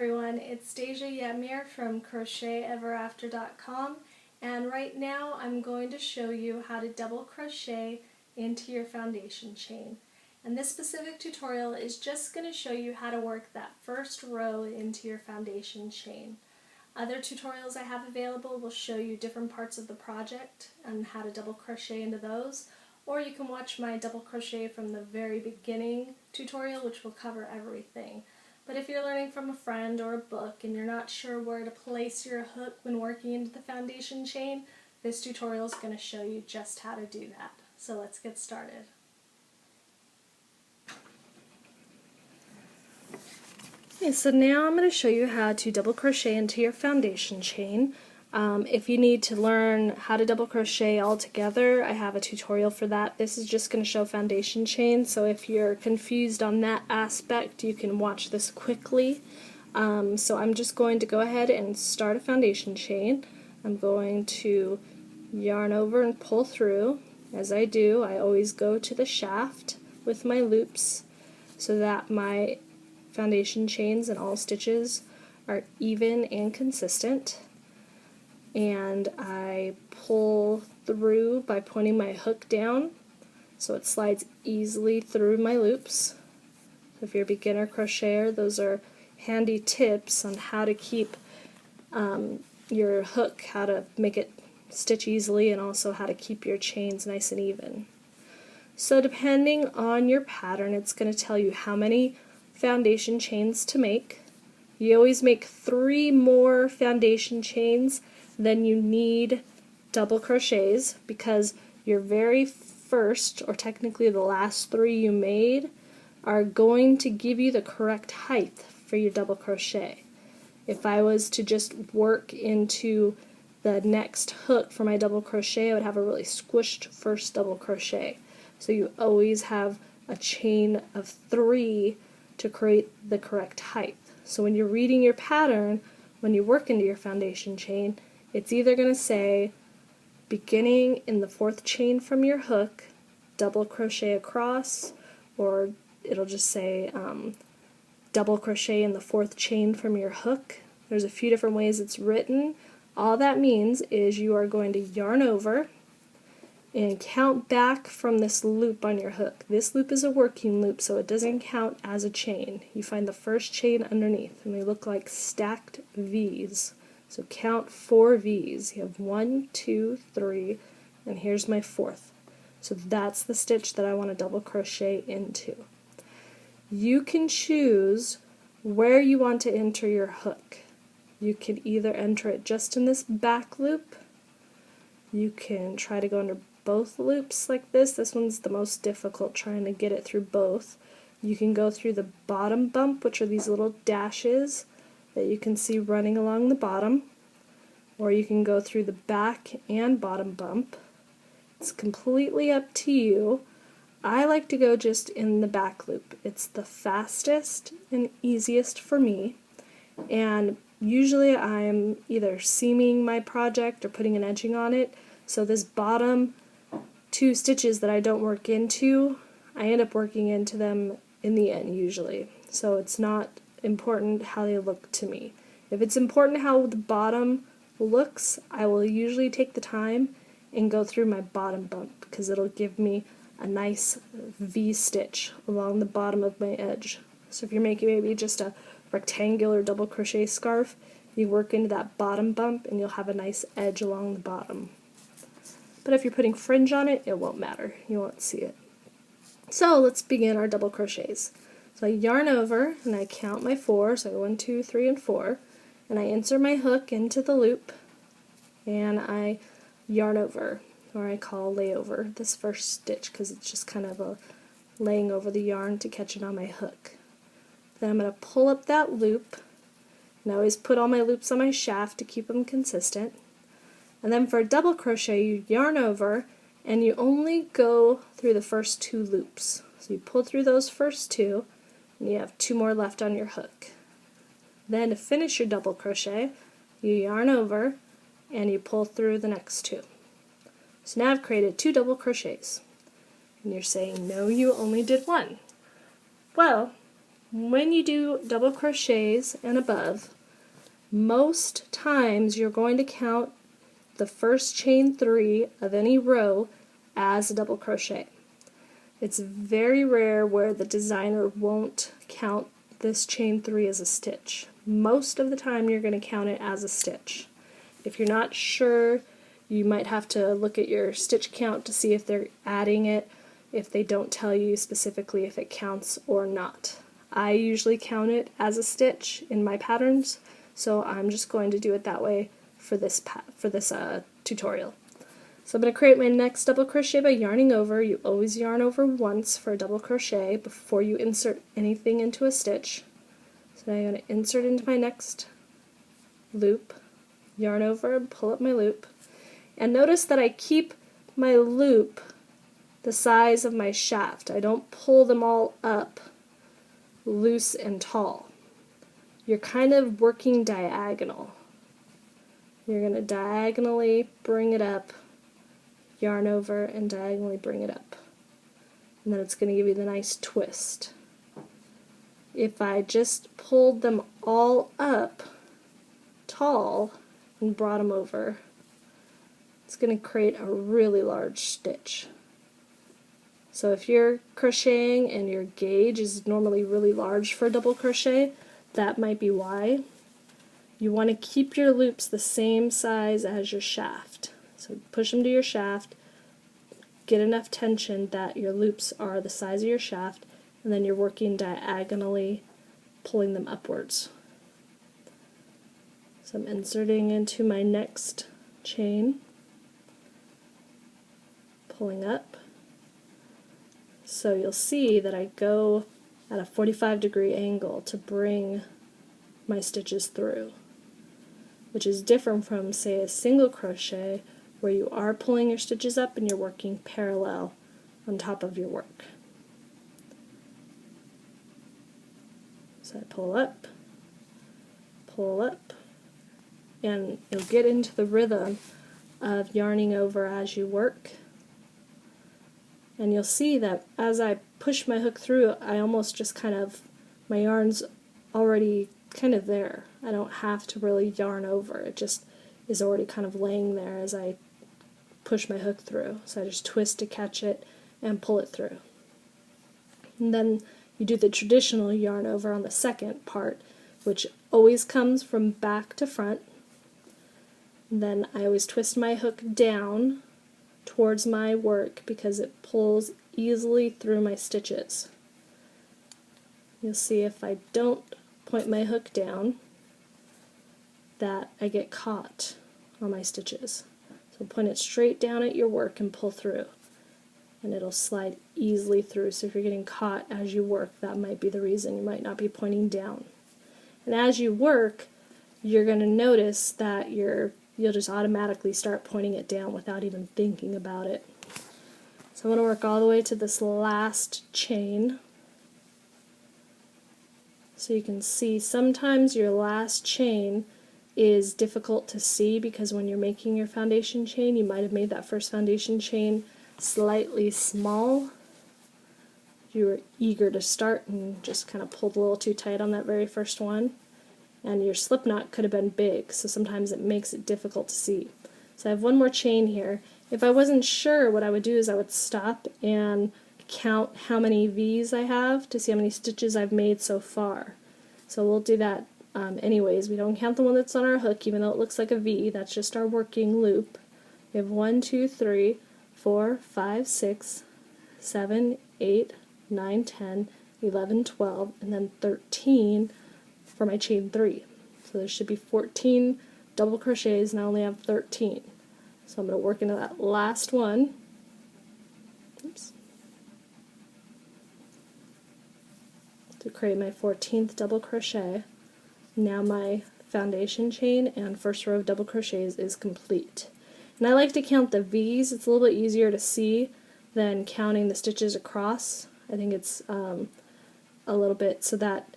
everyone, it's Deja Yetmir from CrochetEverAfter.com, and right now I'm going to show you how to double crochet into your foundation chain. And this specific tutorial is just going to show you how to work that first row into your foundation chain. Other tutorials I have available will show you different parts of the project and how to double crochet into those, or you can watch my double crochet from the very beginning tutorial, which will cover everything. But if you're learning from a friend or a book and you're not sure where to place your hook when working into the foundation chain, this tutorial is going to show you just how to do that. So let's get started. Okay, so now I'm going to show you how to double crochet into your foundation chain. If you need to learn how to double crochet all together, I have a tutorial for that. This is just going to show foundation chain, so if you're confused on that aspect, you can watch this quickly. So I'm just going to go ahead and start a foundation chain. I'm going to yarn over and pull through. As I do, I always go to the shaft with my loops so that my foundation chains and all stitches are even and consistent. And I pull through by pointing my hook down so it slides easily through my loops. If you're a beginner crocheter, those are handy tips on how to keep your hook, how to make it stitch easily, and also how to keep your chains nice and even. So depending on your pattern, it's going to tell you how many foundation chains to make. You always make 3 more foundation chains then you need double crochets, because your very first, or technically the last 3 you made, are going to give you the correct height for your double crochet. If I was to just work into the next hook for my double crochet, I would have a really squished first double crochet. So you always have a chain of 3 to create the correct height. So when you're reading your pattern, when you work into your foundation chain, it's either going to say, beginning in the 4th chain from your hook, double crochet across, or it'll just say double crochet in the 4th chain from your hook. There's a few different ways it's written. All that means is you are going to yarn over and count back from this loop on your hook. This loop is a working loop, so it doesn't count as a chain. You find the first chain underneath, and they look like stacked V's. So count 4 V's. You have 1, 2, 3, and here's my 4th. So that's the stitch that I want to double crochet into. You can choose where you want to enter your hook. You can either enter it just in this back loop. You can try to go under both loops like this. This one's the most difficult, trying to get it through both. You can go through the bottom bump, which are these little dashes that you can see running along the bottom, or you can go through the back and bottom bump. It's completely up to you. I like to go just in the back loop. It's the fastest and easiest for me, and usually I'm either seaming my project or putting an edging on it, so this bottom 2 stitches that I don't work into, I end up working into them in the end usually. So it's not important how they look to me. If it's important how the bottom looks, I will usually take the time and go through my bottom bump, because it'll give me a nice V stitch along the bottom of my edge. So if you're making maybe just a rectangular double crochet scarf, you work into that bottom bump and you'll have a nice edge along the bottom. But if you're putting fringe on it, it won't matter. You won't see it. So let's begin our double crochets. So I yarn over and I count my 4, so 1, 2, 3, and 4, and I insert my hook into the loop and I yarn over, or I call layover, this first stitch, because it's just kind of a laying over the yarn to catch it on my hook. Then I'm going to pull up that loop, and I always put all my loops on my shaft to keep them consistent. And then for a double crochet, you yarn over and you only go through the first 2 loops. So you pull through those first 2, and you have 2 more left on your hook. Then to finish your double crochet, you yarn over and you pull through the next 2. So now I've created 2 double crochets. And you're saying, no, you only did 1. Well, when you do double crochets and above, most times you're going to count the first chain 3 of any row as a double crochet. It's very rare where the designer won't count this chain 3 as a stitch. Most of the time you're going to count it as a stitch. If you're not sure, you might have to look at your stitch count to see if they're adding it, if they don't tell you specifically if it counts or not. I usually count it as a stitch in my patterns, so I'm just going to do it that way for this tutorial. So I'm going to create my next double crochet by yarning over. You always yarn over once for a double crochet before you insert anything into a stitch. So now I'm going to insert into my next loop, yarn over, and pull up my loop. And notice that I keep my loop the size of my shaft. I don't pull them all up loose and tall. You're kind of working diagonal. You're going to diagonally bring it up, yarn over, and diagonally bring it up. And then it's going to give you the nice twist. If I just pulled them all up tall and brought them over, it's going to create a really large stitch. So if you're crocheting and your gauge is normally really large for a double crochet, that might be why. You want to keep your loops the same size as your shaft. So push them to your shaft, get enough tension that your loops are the size of your shaft, and then you're working diagonally, pulling them upwards. So I'm inserting into my next chain, pulling up. So you'll see that I go at a 45-degree angle to bring my stitches through, which is different from, say, a single crochet where you are pulling your stitches up and you're working parallel on top of your work. So I pull up, and you'll get into the rhythm of yarning over as you work. And you'll see that as I push my hook through, I almost just kind of, my yarn's already kind of there. I don't have to really yarn over. It just is already kind of laying there as I push my hook through. So I just twist to catch it and pull it through. And then you do the traditional yarn over on the second part, which always comes from back to front. And then I always twist my hook down towards my work because it pulls easily through my stitches. You'll see if I don't point my hook down that I get caught on my stitches. So point it straight down at your work and pull through, and it'll slide easily through. So if you're getting caught as you work, that might be the reason. You might not be pointing down. And as you work, you're going to notice that you'll just automatically start pointing it down without even thinking about it. So I'm going to work all the way to this last chain. So you can see sometimes your last chain is difficult to see because when you're making your foundation chain, you might have made that first foundation chain slightly small. You were eager to start and just kind of pulled a little too tight on that very first one. And your slip knot could have been big, so sometimes it makes it difficult to see. So I have one more chain here. If I wasn't sure, what I would do is I would stop and count how many V's I have to see how many stitches I've made so far. So we'll do that anyways. We don't count the one that's on our hook, even though it looks like a V. That's just our working loop. We have 1, 2, 3, 4, 5, 6, 7, 8, 9, 10, 11, 12, and then 13 for my chain 3. So there should be 14 double crochets, and I only have 13. So I'm going to work into that last one. Oops. To create my 14th double crochet. Now my foundation chain and first row of double crochets is complete. And I like to count the V's. It's a little bit easier to see than counting the stitches across. I think it's a little bit so that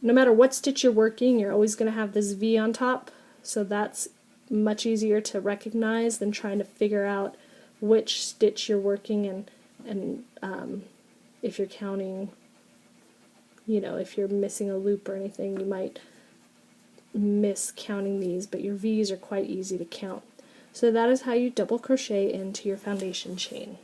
no matter what stitch you're working, you're always going to have this V on top, so that's much easier to recognize than trying to figure out which stitch you're working and if you're counting you know, if you're missing a loop or anything, you might miss counting these, but your V's are quite easy to count. So that is how you double crochet into your foundation chain.